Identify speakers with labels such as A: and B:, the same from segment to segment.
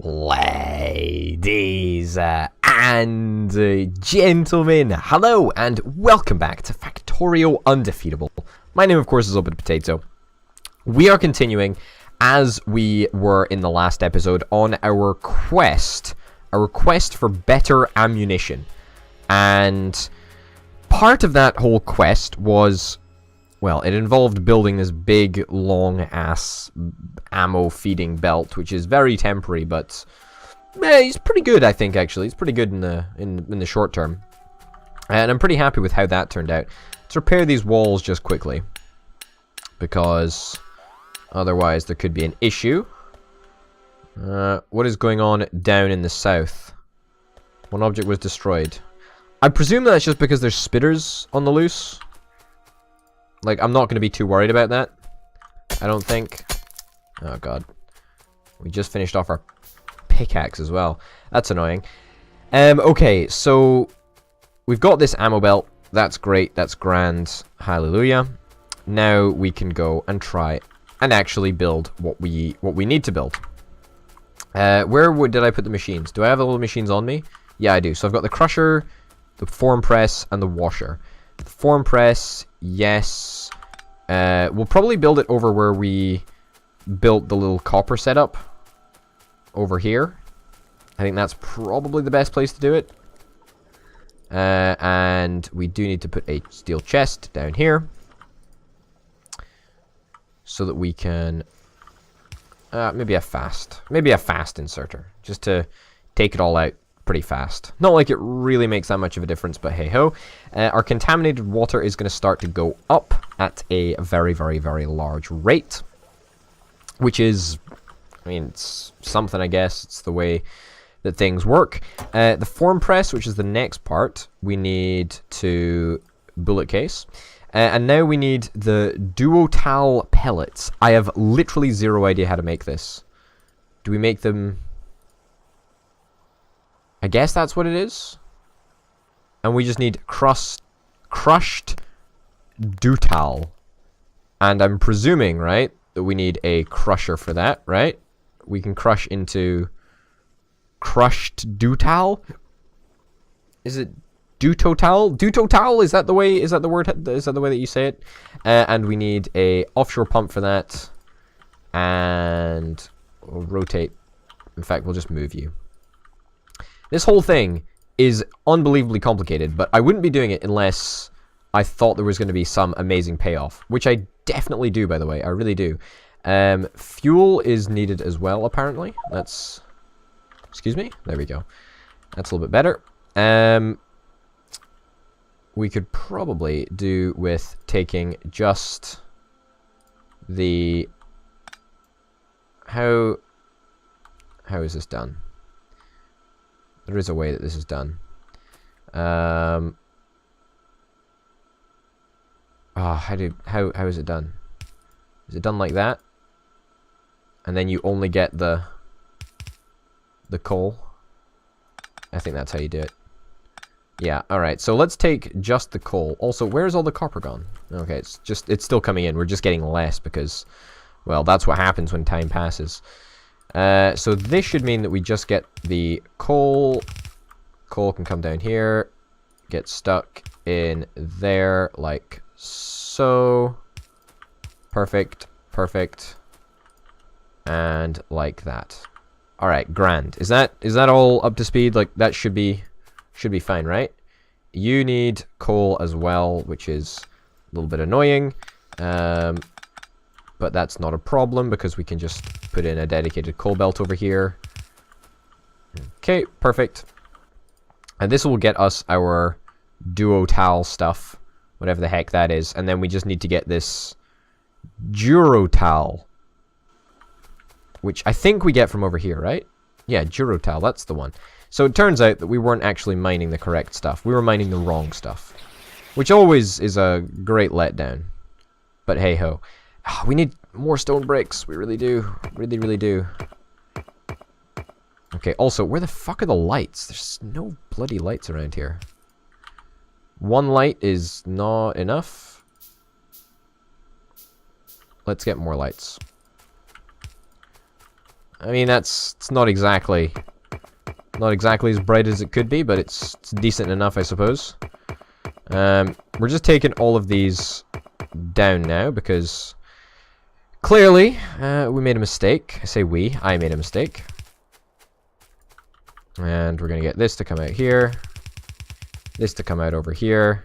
A: Ladies and gentlemen, hello and welcome back to Factorio Undefeatable. My name, of course, is Open Potato. We are continuing, as we were in the last episode, on our quest for better ammunition. And part of that whole quest was, well, it involved building this big, long-ass ammo-feeding belt, which is very temporary, but it's pretty good, I think, actually. It's pretty good in the short term. And I'm pretty happy with how that turned out. Let's repair these walls just quickly, because otherwise there could be an issue. What is going on down in the south? One object was destroyed. I presume that's just because there's spitters on the loose. Like, I'm not going to be too worried about that, I don't think. Oh, God. We just finished off our pickaxe as well. That's annoying. Okay, so we've got this ammo belt. That's great. That's grand. Hallelujah. Now we can go and try and actually build what we need to build. Did I put the machines? Do I have all the machines on me? Yeah, I do. So I've got the crusher, the form press, and the washer. The form press, yes. We'll probably build it over where we built the little copper setup. Over here. I think that's probably the best place to do it. And we do need to put a steel chest down here. So that we can... maybe a fast inserter. Just to take it all out pretty fast. Not like it really makes that much of a difference, but hey ho. Our contaminated water is going to start to go up at a very, very, very large rate. Which is, I mean, it's something, I guess. It's the way that things work. The form press, which is the next part, we need to bullet case. And now we need the duotal pellets. I have literally zero idea how to make this. Do we make them... I guess that's what it is. And we just need crushed dutal. And I'm presuming, right, that we need a crusher for that, right? We can crush into crushed dutal. Is it dutotal? Dutotal? Is that the way? Is that the word? Is that the way that you say it? And we need a offshore pump for that. And we'll rotate. In fact, we'll just move you. This whole thing is unbelievably complicated, but I wouldn't be doing it unless I thought there was going to be some amazing payoff, which I definitely do, by the way. I really do. Fuel is needed as well, apparently. That's... Excuse me? There we go. That's a little bit better. We could probably do with taking just the... How is this done? There is a way that this is done. How is it done? Is it done like that? And then you only get the coal? I think that's how you do it. Yeah, alright. So let's take just the coal. Also, where's all the copper gone? Okay, it's still coming in. We're just getting less because, well, that's what happens when time passes. So this should mean that we just get the coal. Coal can come down here, get stuck in there like so. Perfect, perfect, and like that. All right, grand. Is that all up to speed? Like that should be fine, right? You need coal as well, which is a little bit annoying. But that's not a problem because we can just put in a dedicated coal belt over here. Okay, perfect. And this will get us our duotal stuff, whatever the heck that is. And then we just need to get this durotal, which I think we get from over here, right? Yeah, durotal, that's the one. So it turns out that we weren't actually mining the correct stuff. We were mining the wrong stuff, which always is a great letdown. But hey ho. We need more stone bricks. We really do. Really, really do. Okay, also, where the fuck are the lights? There's no bloody lights around here. One light is not enough. Let's get more lights. I mean, it's not exactly as bright as it could be, but it's decent enough, I suppose. We're just taking all of these down now, because clearly, we made a mistake. I say we, I made a mistake. And we're going to get this to come out here. This to come out over here.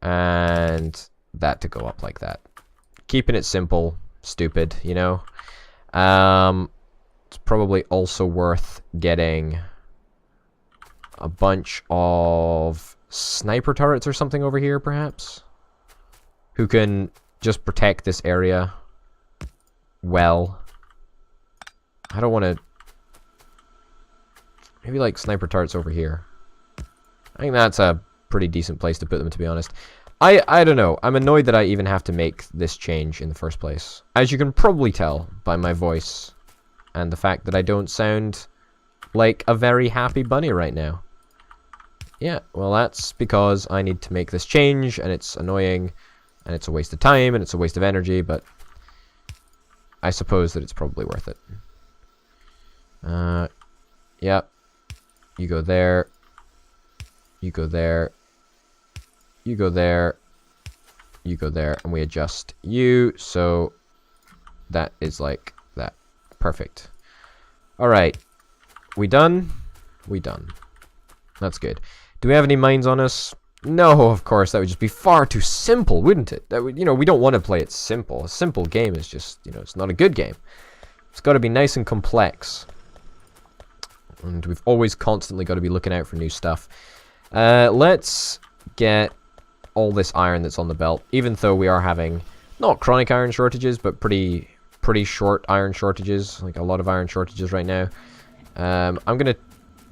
A: And that to go up like that. Keeping it simple, stupid, you know. It's probably also worth getting a bunch of sniper turrets or something over here, perhaps, who can just protect this area well. I don't want to... Maybe like sniper turrets over here. I think that's a pretty decent place to put them, to be honest. I don't know. I'm annoyed that I even have to make this change in the first place. As you can probably tell by my voice and the fact that I don't sound like a very happy bunny right now. Yeah, well, that's because I need to make this change, and it's annoying, and it's a waste of time, and it's a waste of energy, but I suppose that it's probably worth it. Yeah. You go there. You go there. You go there. You go there, and we adjust you, so that is like that. Perfect. Alright. We done? We done. That's good. Do we have any mines on us? No, of course, that would just be far too simple, wouldn't it? That would, you know, we don't want to play it simple. A simple game is just, you know, it's not a good game. It's got to be nice and complex. And we've always constantly got to be looking out for new stuff. Let's get all this iron that's on the belt, even though we are having not chronic iron shortages, but pretty short iron shortages, like a lot of iron shortages right now. I'm gonna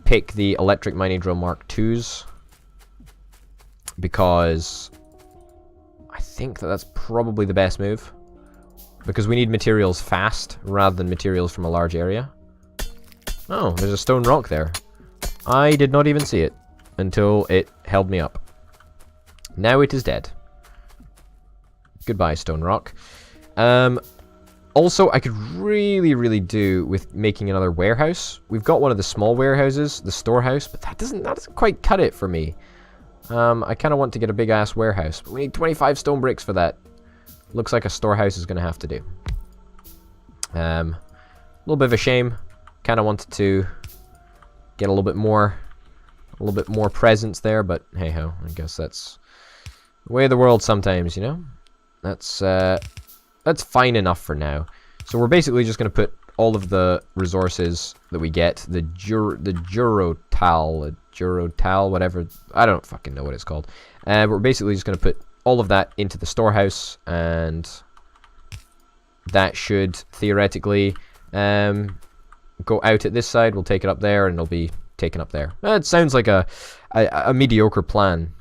A: pick the electric mining drill Mark IIs because I think that that's probably the best move, because we need materials fast rather than materials from a large area. Oh, there's a stone rock there. I did not even see it until it held me up. Now it is dead. Goodbye, stone rock. Also, I could really do with making another warehouse. We've got one of the small warehouses, the storehouse, but that doesn't quite cut it for me. I kind of want to get a big ass warehouse, but we need 25 stone bricks for that. Looks like a storehouse is going to have to do. A little bit of a shame. Kind of wanted to get a little bit more presence there, but hey ho, I guess that's the way of the world sometimes, you know. That's fine enough for now. So we're basically just going to put all of the resources that we get, the Jurotal, whatever, I don't fucking know what it's called. We're basically just going to put all of that into the storehouse, and that should theoretically go out at this side. We'll take it up there, and it'll be taken up there. It sounds like a mediocre plan.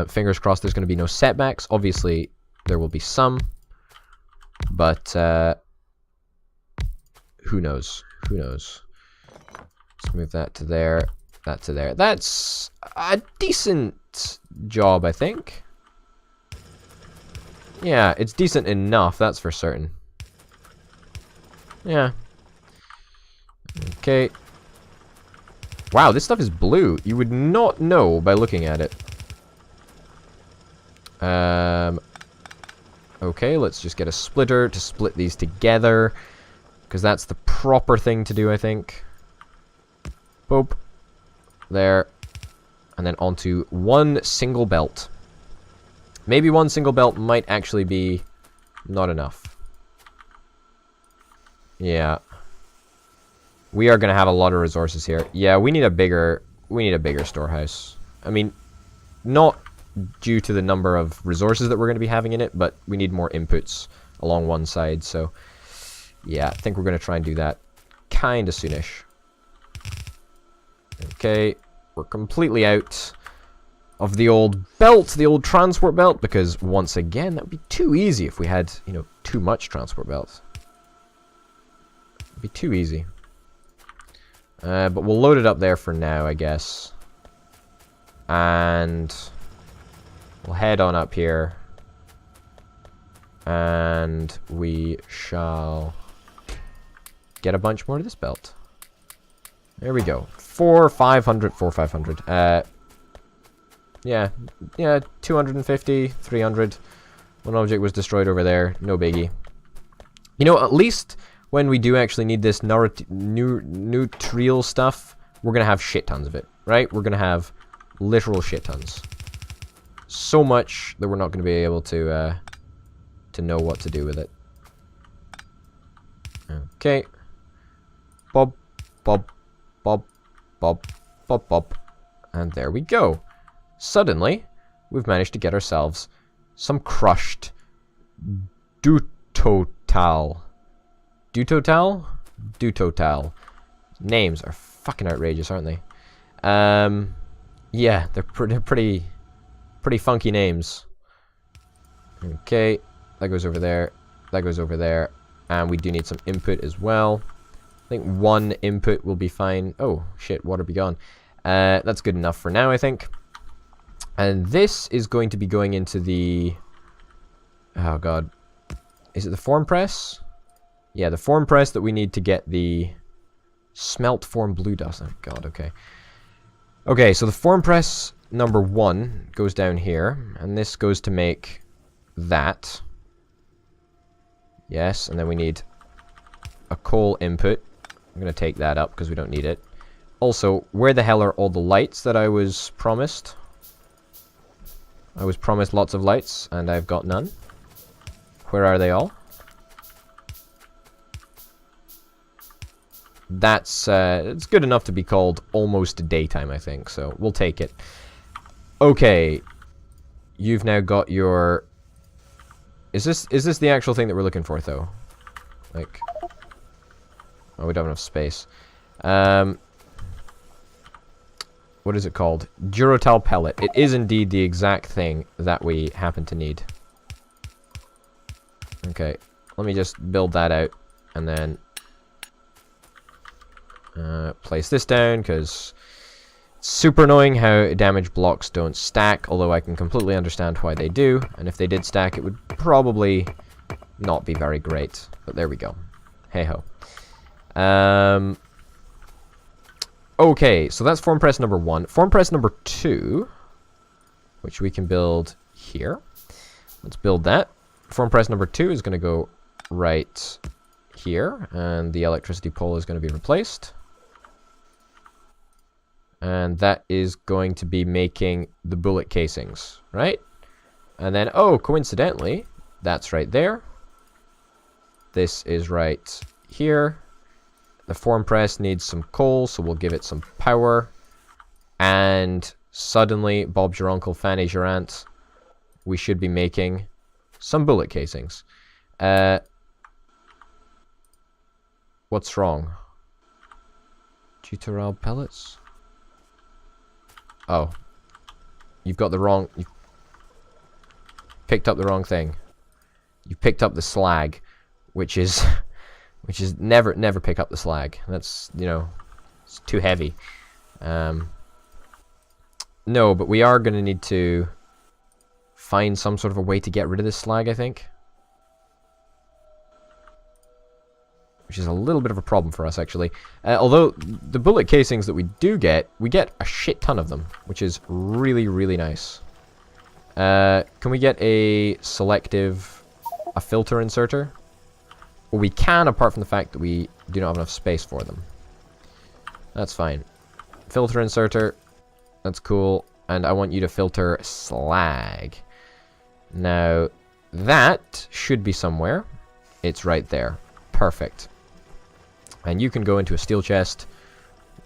A: Fingers crossed there's going to be no setbacks. Obviously, there will be some, but who knows? Who knows? Let's move that to there, that to there. That's a decent job, I think. Yeah, it's decent enough, that's for certain. Yeah. Okay. Wow, this stuff is blue. You would not know by looking at it. Okay, let's just get a splitter to split these together, because that's the proper thing to do, I think. Boop. There. And then onto one single belt. Maybe one single belt might actually be not enough. Yeah. We are going to have a lot of resources here. Yeah, we need a bigger storehouse. I mean, not due to the number of resources that we're going to be having in it, but we need more inputs along one side, so yeah, I think we're going to try and do that kind of soonish. Okay, we're completely out of the old belt, the old transport belt, because once again, that would be too easy if we had, you know, too much transport belts. It'd be too easy. But we'll load it up there for now, I guess. And we'll head on up here. And we shall get a bunch more to this belt. There we go. 4, 500, 4, 500. Yeah, 250, 300. One object was destroyed over there. No biggie. You know, at least when we do actually need this nutrial stuff, we're going to have shit tons of it, right? We're going to have literal shit tons. So much that we're not going to be able to know what to do with it. Okay. Bob, bob, bob, bob, bob, bob. And there we go. Suddenly, we've managed to get ourselves some crushed dutotal. Dutotal? Dutotal. Names are fucking outrageous, aren't they? Yeah, they're pretty funky names. Okay, that goes over there. That goes over there. And we do need some input as well. I think 1 input will be fine. Oh, shit, water be gone. That's good enough for now, I think. And this is going to be going into the... Oh, God. Is it the form press? Yeah, the form press that we need to get the smelt form blue dust. Oh, God, okay. Okay, so the form press number 1 goes down here. And this goes to make that. Yes, and then we need a coal input. I'm going to take that up because we don't need it. Also, where the hell are all the lights that I was promised? I was promised lots of lights, and I've got none. Where are they all? That's, it's good enough to be called almost daytime, I think, so we'll take it. Okay. You've now got your... Is this the actual thing that we're looking for, though? Like... Oh, we don't have enough space. What is it called? Durotal pellet. It is indeed the exact thing that we happen to need. Okay, let me just build that out, and then place this down, because it's super annoying how damage blocks don't stack, although I can completely understand why they do, and if they did stack, it would probably not be very great. But there we go. Hey-ho. Okay, so that's form press number 1. Form press number 2, which we can build here. Let's build that. Form press number 2 is going to go right here, and the electricity pole is going to be replaced. And that is going to be making the bullet casings, right? And then, oh, coincidentally, that's right there. This is right here. The form press needs some coal, so we'll give it some power. And suddenly, Bob's your uncle, Fanny's your aunt. We should be making some bullet casings. What's wrong? Dutoral pellets? Oh. You've got the wrong... You picked up the wrong thing. You picked up the slag, which is... Which is never pick up the slag. That's, you know, it's too heavy. No, but we are going to need to find some sort of a way to get rid of this slag, I think. Which is a little bit of a problem for us, actually. Although, the bullet casings that we do get, we get a shit ton of them, which is really, really nice. Can we get a selective... a filter inserter? Well, we can, apart from the fact that we do not have enough space for them. That's fine. Filter inserter. That's cool. And I want you to filter slag. Now, that should be somewhere. It's right there. Perfect. And you can go into a steel chest.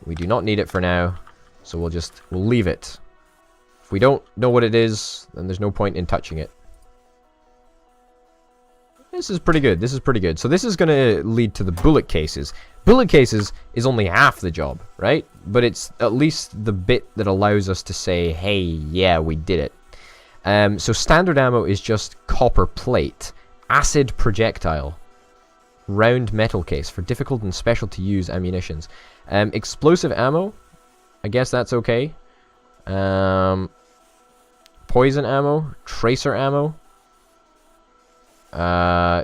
A: We do not need it for now. So we'll leave it. If we don't know what it is, then there's no point in touching it. This is pretty good. This is pretty good. So this is going to lead to the bullet cases. Bullet cases is only half the job, right? But it's at least the bit that allows us to say, hey, yeah, we did it. So standard ammo is just copper plate, acid projectile, round metal case for difficult and special to use ammunitions. Explosive ammo, I guess that's okay. Poison ammo, tracer ammo.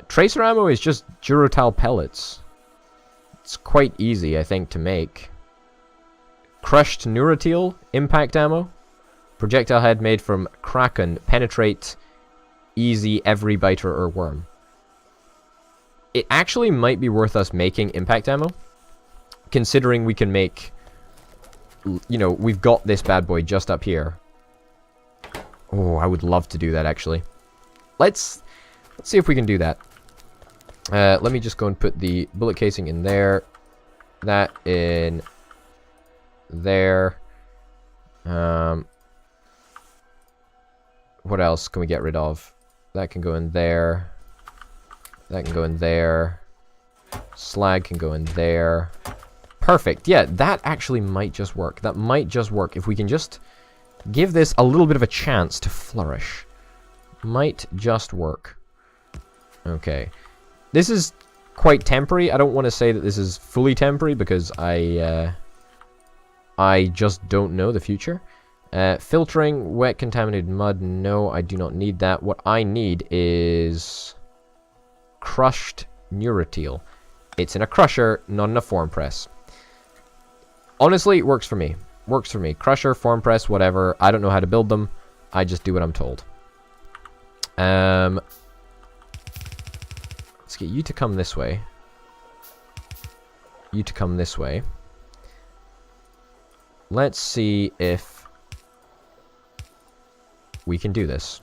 A: Tracer ammo is just Durotal pellets. It's quite easy, I think, to make. Crushed Neuroteal, impact ammo. Projectile head made from Kraken, penetrate easy every biter or worm. It actually might be worth us making impact ammo, considering we can make, you know, we've got this bad boy just up here. Oh, I would love to do that, actually. Let's see if we can do that. Let me just go and put the bullet casing in there. That in there. What else can we get rid of? That can go in there. That can go in there. Slag can go in there. Perfect. Yeah, that actually might just work. That might just work if we can just give this a little bit of a chance to flourish. Might just work. Okay. This is quite temporary. I don't want to say that this is fully temporary because I just don't know the future. Filtering wet contaminated mud. No, I do not need that. What I need is crushed Neuroteal. It's in a crusher, not in a form press. Honestly, it works for me. Works for me. Crusher, form press, whatever. I don't know how to build them. I just do what I'm told. Let's get you to come this way. You to come this way. Let's see if we can do this.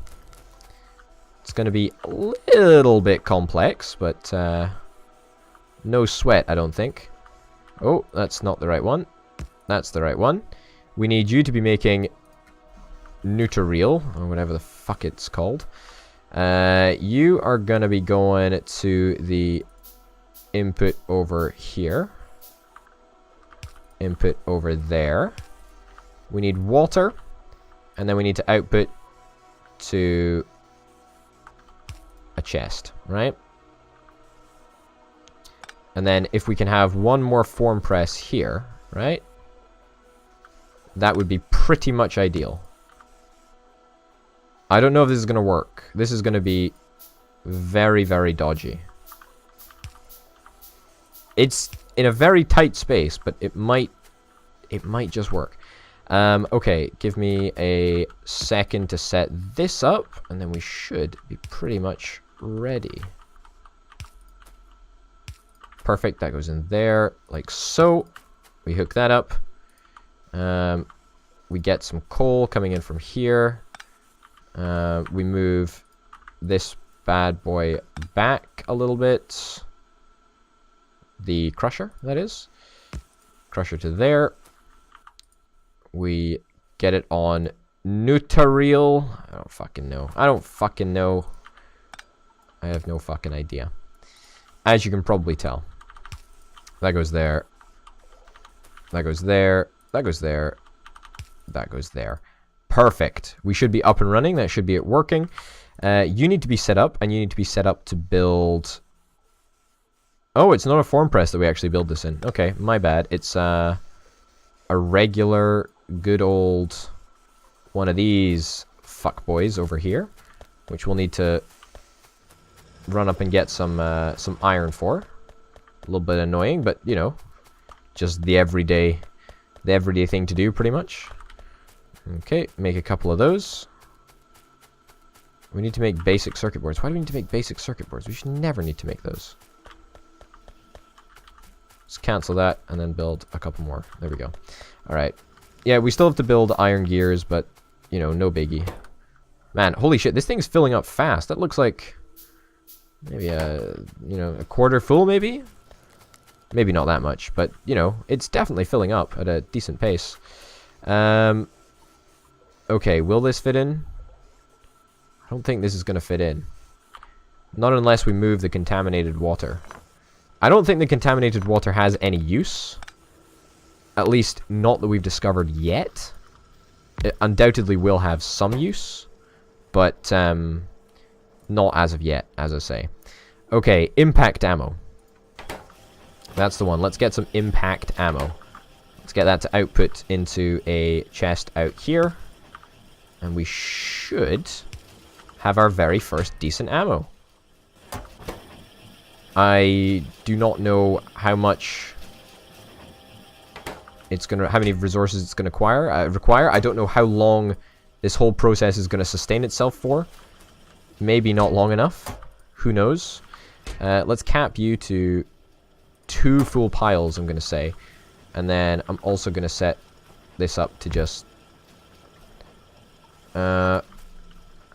A: It's going to be a little bit complex, but no sweat, I don't think. Oh, that's not the right one. That's the right one. We need you to be making Neuroteal, or whatever the fuck it's called. You are going to be going to the input over here. Input over there. We need water. And then we need to output to a chest, right? And then if we can have one more form press here, right? That would be pretty much ideal. I don't know if this is going to work. This is going to be very, very dodgy. It's in a very tight space, but it might just work. Okay, give me a second to set this up, and then we should be pretty much ready. Perfect, that goes in there, like so. We hook that up. We get some coal coming in from here. We move this bad boy back a little bit. The crusher, that is. Crusher to there. We get it on Neuroteal. I don't fucking know. I don't fucking know. I have no fucking idea. As you can probably tell. That goes there. That goes there. That goes there. That goes there. Perfect. We should be up and running. That should be it working. You need to be set up, and you need to be set up to build... Oh, it's not a form press that we actually build this in. Okay, my bad. It's a regular, good old one of these fuckboys over here, which we'll need to run up and get some iron for. A little bit annoying, but you know, just the everyday thing to do, pretty much. Okay, make a couple of those. We need to make basic circuit boards. Why do we need to make basic circuit boards? We should never need to make those. Let's cancel that and then build a couple more. There we go. Alright. Yeah, we still have to build iron gears, but, you know, no biggie. Man, holy shit, this thing's filling up fast. That looks like maybe a quarter full, maybe? Maybe not that much, but, you know, it's definitely filling up at a decent pace. Okay, will this fit in? I don't think this is going to fit in. Not unless we move the contaminated water. I don't think the contaminated water has any use. At least, not that we've discovered yet. It undoubtedly will have some use. But, not as of yet, as I say. Okay, impact ammo. That's the one. Let's get some impact ammo. Let's get that to output into a chest out here. And we should have our very first decent ammo. I do not know how much how many resources it's gonna require. I don't know how long this whole process is gonna sustain itself for. Maybe not long enough. Who knows? Let's cap you to 2 full piles, I'm gonna say. And then I'm also gonna set this up to just... I'm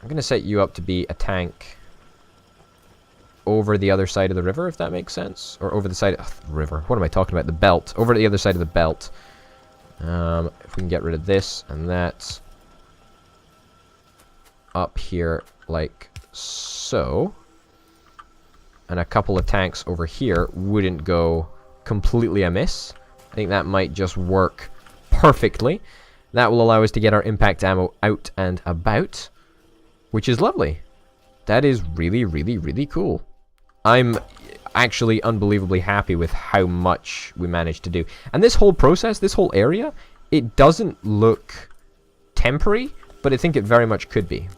A: gonna set you up to be a tank over the other side of the river, if that makes sense. Or over the side of the river. What am I talking about? The belt. Over the other side of the belt. If we can get rid of this and that. Up here, like so. And a couple of tanks over here wouldn't go completely amiss. I think that might just work perfectly. That will allow us to get our impact ammo out and about, which is lovely. That is really, really, really cool. I'm actually unbelievably happy with how much we managed to do. And this whole process, this whole area, it doesn't look temporary, but I think it very much could be.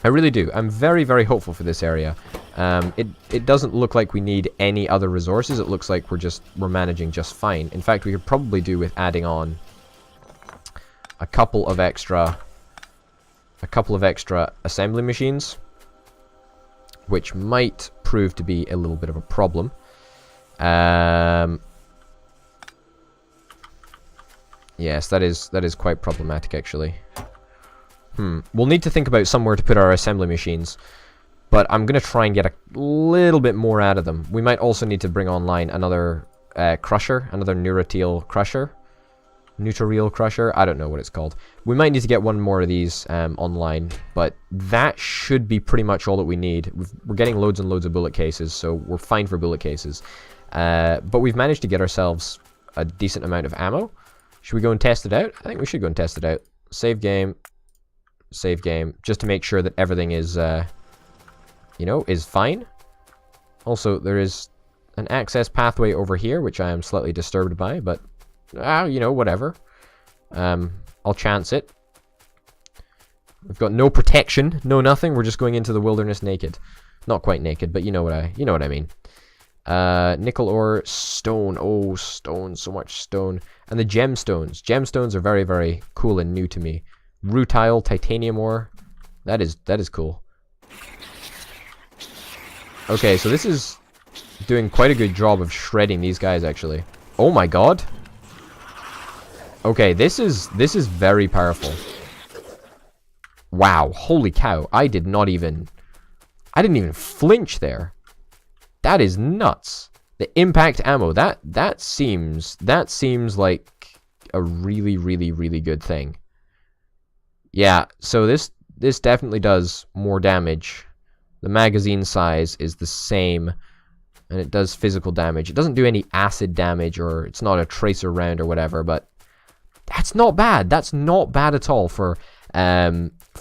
A: I really do. I'm very, very hopeful for this area. It doesn't look like we need any other resources. It looks like we're managing just fine. In fact, we could probably do with adding on a couple of extra assembly machines, which might prove to be a little bit of a problem. Yes, that is quite problematic, actually. We'll need to think about somewhere to put our assembly machines, but I'm going to try and get a little bit more out of them. We might also need to bring online another crusher, another Neuroteal crusher. Neutroreal crusher, I don't know what it's called. We might need to get one more of these online, but that should be pretty much all that we need. We're getting loads and loads of bullet cases, so we're fine for bullet cases. But we've managed to get ourselves a decent amount of ammo. Should we go and test it out? I think we should go and test it out. Save game, just to make sure that everything is, is fine. Also, there is an access pathway over here, which I am slightly disturbed by, but whatever. I'll chance it. We've got no protection, no nothing. We're just going into the wilderness naked. Not quite naked, but you know what I mean. Nickel ore, stone. Oh, stone, so much stone. And the gemstones. Gemstones are very, very cool and new to me. Rutile, titanium ore. That is cool. Okay, so this is doing quite a good job of shredding these guys, actually. Oh my god. Okay, this is very powerful. Wow, holy cow. I didn't even flinch there. That is nuts. The impact ammo, that seems like a really, really, really good thing. Yeah, so this definitely does more damage. The magazine size is the same, and it does physical damage. It doesn't do any acid damage, or it's not a tracer round or whatever, but that's not bad. That's not bad at all for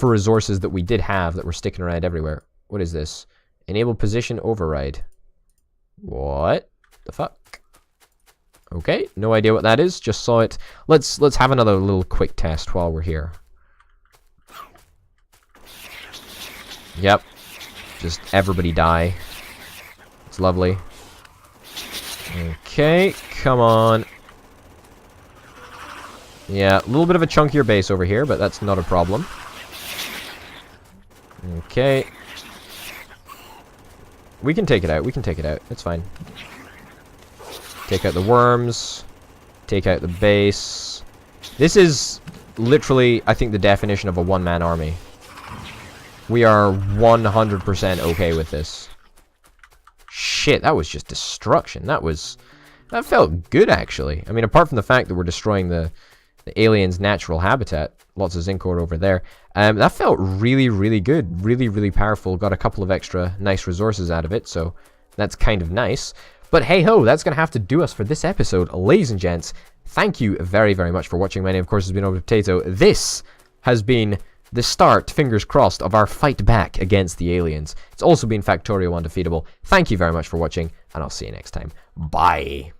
A: resources that we did have that were sticking around everywhere. What is this? Enable position override. What the fuck? Okay, no idea what that is. Just saw it. Let's have another little quick test while we're here. Yep. Just everybody die. It's lovely. Okay, come on. Yeah, a little bit of a chunkier base over here, but that's not a problem. Okay. We can take it out. We can take it out. It's fine. Take out the worms. Take out the base. This is literally, I think, the definition of a one-man army. We are 100% okay with this. Shit, that was just destruction. That felt good, actually. I mean, apart from the fact that we're destroying the aliens' natural habitat. Lots of zinc ore over there. That felt really, really good. Really, really powerful. Got a couple of extra nice resources out of it, so that's kind of nice. But hey-ho, that's going to have to do us for this episode. Ladies and gents, thank you very, very much for watching. My name, of course, has been Potato. This has been the start, fingers crossed, of our fight back against the aliens. It's also been Factorio Undefeatable. Thank you very much for watching, and I'll see you next time. Bye.